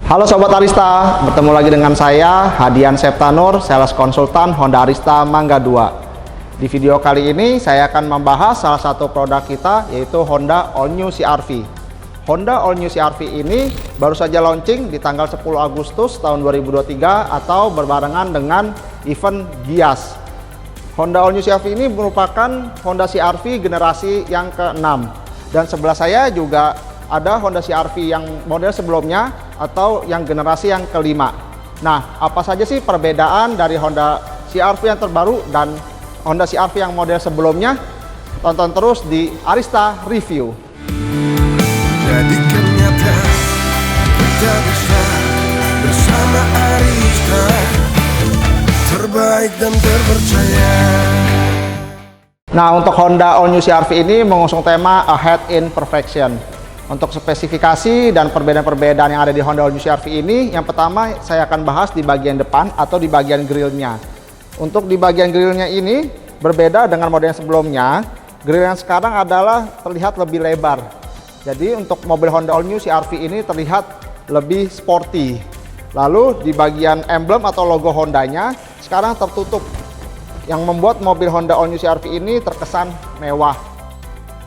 Halo Sobat Arista, bertemu lagi dengan saya Hadian Septanur, Sales Konsultan Honda Arista Mangga 2. Di video kali ini saya akan membahas salah satu produk kita, yaitu Honda All New CR-V. Honda All New CR-V ini baru saja launching di tanggal 10 Agustus tahun 2023 atau berbarengan dengan event Gias. Honda All New CR-V ini merupakan Honda CR-V generasi yang ke-6, dan sebelah saya juga ada Honda CR-V yang model sebelumnya atau yang generasi yang ke-5. Nah, apa saja sih perbedaan dari Honda CR-V yang terbaru dan Honda CR-V yang model sebelumnya? Tonton terus di Arista Review. Jadikan nyata kita bisa bersama Arista, terbaik dan terpercaya. Nah, untuk Honda All New CR-V ini mengusung tema Ahead in Perfection. Untuk spesifikasi dan perbedaan-perbedaan yang ada di Honda All New CR-V ini, yang pertama saya akan bahas di bagian depan atau di bagian grillnya. Untuk di bagian grillnya ini berbeda dengan model yang sebelumnya. Grill yang sekarang adalah terlihat lebih lebar. Jadi untuk mobil Honda All New CR-V ini terlihat lebih sporty. Lalu di bagian emblem atau logo Hondanya sekarang tertutup, yang membuat mobil Honda All New CR-V ini terkesan mewah.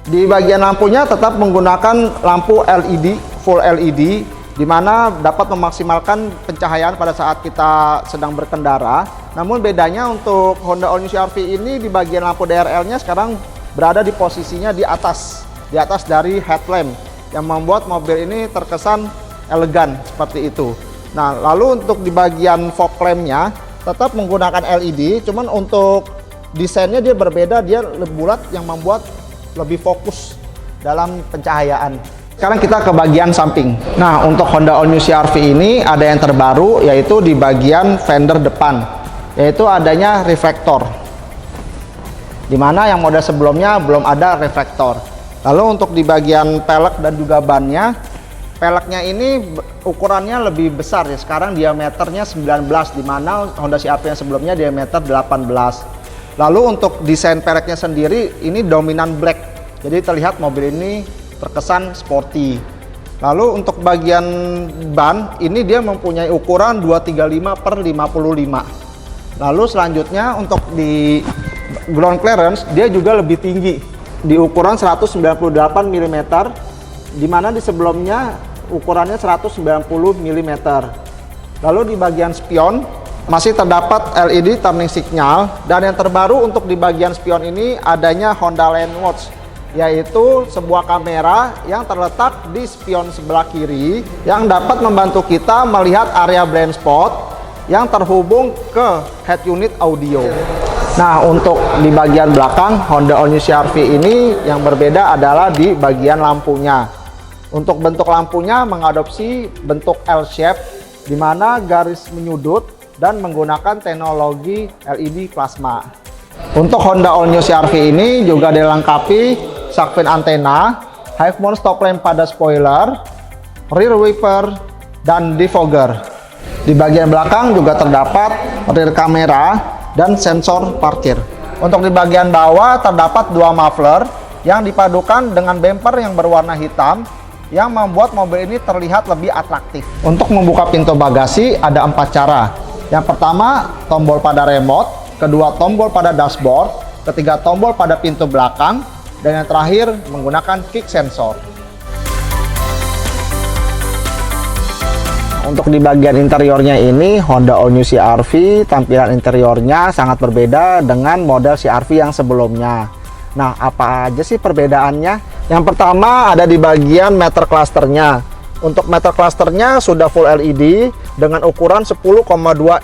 Di bagian lampunya tetap menggunakan lampu LED, full LED, di mana dapat memaksimalkan pencahayaan pada saat kita sedang berkendara. Namun bedanya untuk Honda All New CR-V ini di bagian lampu DRL-nya sekarang berada di posisinya di atas dari headlamp, yang membuat mobil ini terkesan elegan seperti itu. Nah, lalu untuk di bagian fog lamp-nya tetap menggunakan LED, cuman untuk desainnya dia berbeda, dia lebih bulat yang membuat lebih fokus dalam pencahayaan. Sekarang kita ke bagian samping. Nah, untuk Honda All New CR-V ini ada yang terbaru, yaitu di bagian fender depan, yaitu adanya reflektor, dimana yang model sebelumnya belum ada reflektor. Lalu untuk di bagian pelek dan juga bannya, peleknya ini ukurannya lebih besar ya. Sekarang diameternya 19, dimana Honda CR-V yang sebelumnya diameter 18. Lalu untuk desain peleknya sendiri ini dominan black, jadi terlihat mobil ini terkesan sporty. Lalu untuk bagian ban ini dia mempunyai ukuran 235/55. Lalu selanjutnya untuk di ground clearance dia juga lebih tinggi di ukuran 198 mm, dimana di sebelumnya ukurannya 190 mm. Lalu di bagian spion masih terdapat LED turning signal, dan yang terbaru untuk di bagian spion ini adanya Honda Lane Watch, yaitu sebuah kamera yang terletak di spion sebelah kiri yang dapat membantu kita melihat area blind spot yang terhubung ke head unit audio. Nah, untuk di bagian belakang Honda All New CR-V ini yang berbeda adalah di bagian lampunya. Untuk bentuk lampunya mengadopsi bentuk L-shape, di mana garis menyudut dan menggunakan teknologi LED plasma. Untuk Honda All New CR-V ini juga dilengkapi shark fin antena, high mount stop lamp pada spoiler, rear wiper, dan defogger. Di bagian belakang juga terdapat rear kamera dan sensor parkir. Untuk di bagian bawah terdapat dua muffler yang dipadukan dengan bumper yang berwarna hitam, yang membuat mobil ini terlihat lebih atraktif. Untuk membuka pintu bagasi ada 4 cara. Yang pertama, tombol pada remote, kedua tombol pada dashboard, ketiga tombol pada pintu belakang, dan yang terakhir menggunakan kick sensor. Untuk di bagian interiornya ini Honda All New CR-V, tampilan interiornya sangat berbeda dengan model CR-V yang sebelumnya. Nah, apa aja sih perbedaannya? Yang pertama ada di bagian meter clusternya. Untuk meter clusternya sudah full LED dengan ukuran 10,2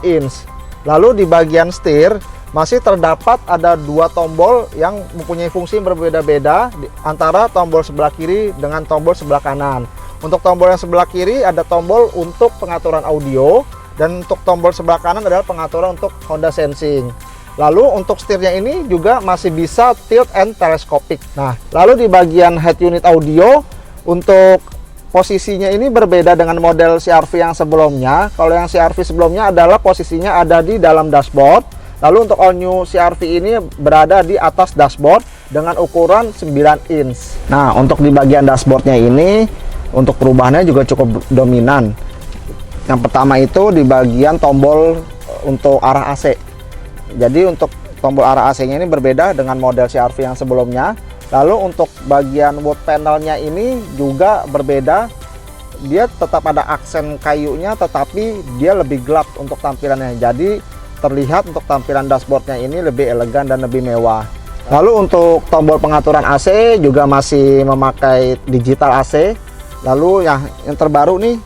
inch. Lalu di bagian setir masih terdapat ada dua tombol yang mempunyai fungsi berbeda-beda antara tombol sebelah kiri dengan tombol sebelah kanan. Untuk tombol yang sebelah kiri ada tombol untuk pengaturan audio, dan untuk tombol sebelah kanan adalah pengaturan untuk Honda Sensing. Lalu untuk setirnya ini juga masih bisa tilt and telescopic. Nah, lalu di bagian head unit audio untuk posisinya ini berbeda dengan model CR-V yang sebelumnya. Kalau yang CR-V sebelumnya adalah posisinya ada di dalam dashboard. Lalu untuk All New CR-V ini berada di atas dashboard dengan ukuran 9 inch. Nah, untuk di bagian dashboardnya ini untuk perubahannya juga cukup dominan. Yang pertama itu di bagian tombol untuk arah AC. Jadi untuk tombol arah AC-nya ini berbeda dengan model CR-V yang sebelumnya. Lalu untuk bagian wood panelnya ini juga berbeda. Dia tetap ada aksen kayunya, tetapi dia lebih gelap untuk tampilannya. Jadi terlihat untuk tampilan dashboardnya ini lebih elegan dan lebih mewah. Lalu untuk tombol pengaturan AC juga masih memakai digital AC. Lalu yang terbaru nih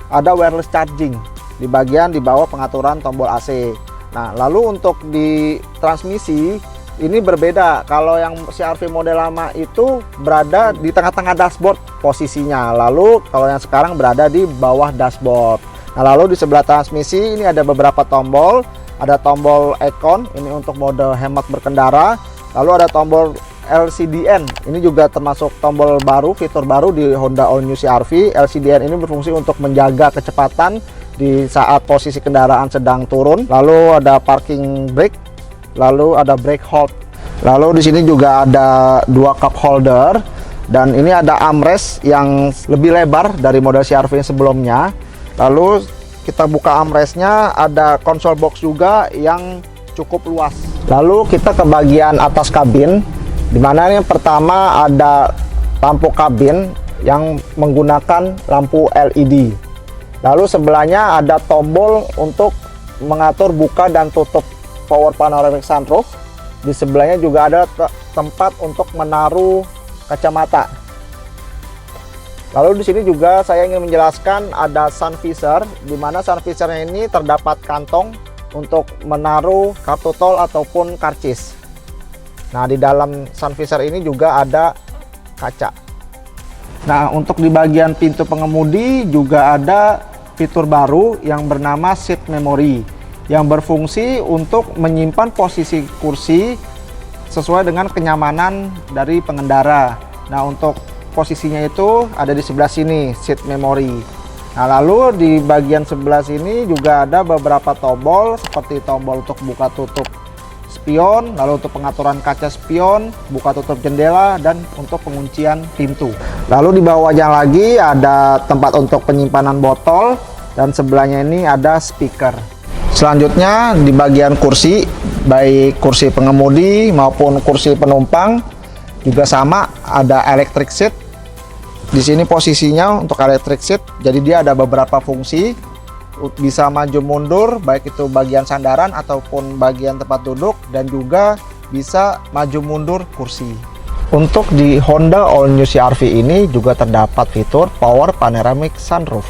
ada wireless charging di bagian di bawah pengaturan tombol AC. Nah, lalu untuk di transmisi ini berbeda. Kalau yang CR-V model lama itu berada di tengah-tengah dashboard posisinya. Lalu kalau yang sekarang berada di bawah dashboard. Nah, lalu di sebelah transmisi ini ada beberapa tombol. Ada tombol icon, ini untuk mode hemat berkendara. Lalu ada tombol LCDN, ini juga termasuk tombol baru, fitur baru di Honda All New CR-V. LCDN ini berfungsi untuk menjaga kecepatan di saat posisi kendaraan sedang turun. Lalu ada parking brake, lalu ada brake hold. Lalu di sini juga ada dua cup holder, dan ini ada armrest yang lebih lebar dari model CR-V sebelumnya. Lalu kita buka armrestnya, ada console box juga yang cukup luas. Lalu kita ke bagian atas kabin, dimana yang pertama ada lampu kabin yang menggunakan lampu LED. Lalu sebelahnya ada tombol untuk mengatur buka dan tutup power panoramic sunroof. Di sebelahnya juga ada tempat untuk menaruh kacamata. Lalu di sini juga saya ingin menjelaskan ada sun visor, di mana sun visornya ini terdapat kantong untuk menaruh kartu tol ataupun karcis. Nah, di dalam sun visor ini juga ada kaca. Nah, untuk di bagian pintu pengemudi juga ada fitur baru yang bernama seat memory, yang berfungsi untuk menyimpan posisi kursi sesuai dengan kenyamanan dari pengendara. Nah, untuk posisinya itu ada di sebelah sini, seat memory. Nah, lalu di bagian sebelah sini juga ada beberapa tombol seperti tombol untuk buka tutup spion, lalu untuk pengaturan kaca spion, buka tutup jendela, dan untuk penguncian pintu. Lalu di bawahnya lagi ada tempat untuk penyimpanan botol, dan sebelahnya ini ada speaker. Selanjutnya di bagian kursi, baik kursi pengemudi maupun kursi penumpang juga sama, ada electric seat. Di sini posisinya untuk electric seat, jadi dia ada beberapa fungsi, bisa maju mundur baik itu bagian sandaran ataupun bagian tempat duduk, dan juga bisa maju mundur kursi. Untuk di Honda All New CR-V ini juga terdapat fitur power panoramic sunroof.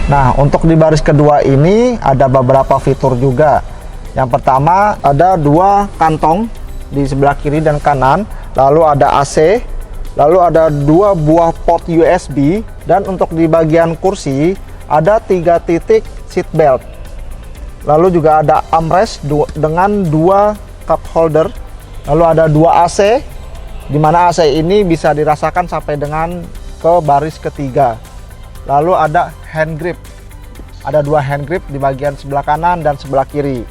Nah, untuk di baris kedua ini ada beberapa fitur juga. Yang pertama ada dua kantong di sebelah kiri dan kanan, lalu ada AC, lalu ada dua buah port USB, dan untuk di bagian kursi ada 3 titik seat belt. Lalu juga ada armrest dengan 2 cup holder, lalu ada 2 AC, di mana AC ini bisa dirasakan sampai dengan ke baris ketiga. Lalu ada hand grip, ada 2 hand grip di bagian sebelah kanan dan sebelah kiri.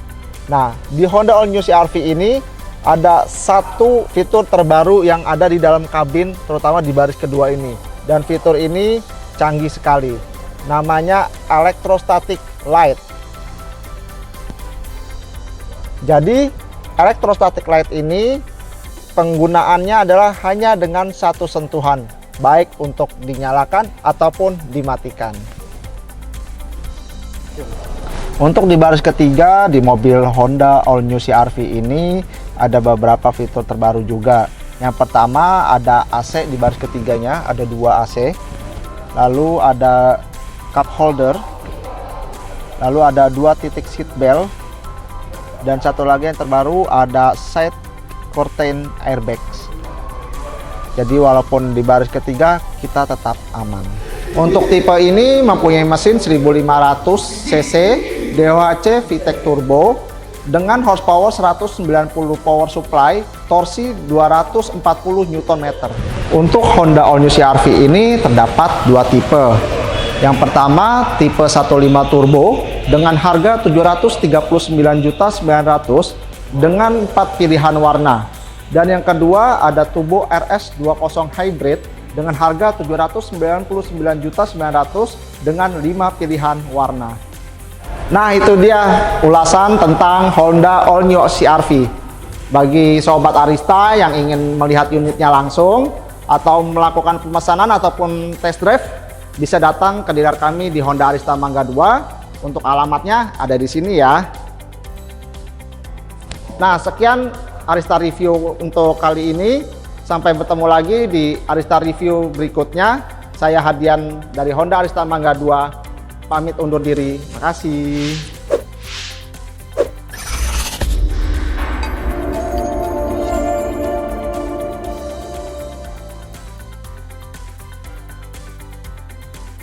Nah, di Honda All New CR-V ini ada satu fitur terbaru yang ada di dalam kabin, terutama di baris kedua ini. Dan fitur ini canggih sekali, namanya electrostatic light. Jadi electrostatic light ini penggunaannya adalah hanya dengan satu sentuhan, baik untuk dinyalakan ataupun dimatikan. Untuk di baris ketiga di mobil Honda All New CR-V ini ada beberapa fitur terbaru juga. Yang pertama ada AC di baris ketiganya, ada 2 AC. Lalu ada cup holder. Lalu ada 2 titik seat belt. Dan satu lagi yang terbaru ada side curtain airbags. Jadi walaupun di baris ketiga kita tetap aman. Untuk tipe ini mempunyai mesin 1500 cc DOHC VTEC Turbo dengan horsepower 190 power supply, torsi 240 Nm. Untuk Honda All New CR-V ini terdapat 2 tipe. Yang pertama tipe 15 turbo dengan harga 739.900.000 dengan 4 pilihan warna. Dan yang kedua ada turbo RS20 hybrid dengan harga 799.900.000 dengan 5 pilihan warna. Nah, itu dia ulasan tentang Honda All New CR-V. Bagi sobat Arista yang ingin melihat unitnya langsung atau melakukan pemesanan ataupun test drive, bisa datang ke dealer kami di Honda Arista Mangga 2. Untuk alamatnya ada di sini ya. Nah, sekian Arista Review untuk kali ini. Sampai bertemu lagi di Arista Review berikutnya. Saya Hadian dari Honda Arista Mangga 2. Pamit undur diri. Terima kasih.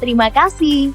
Terima kasih.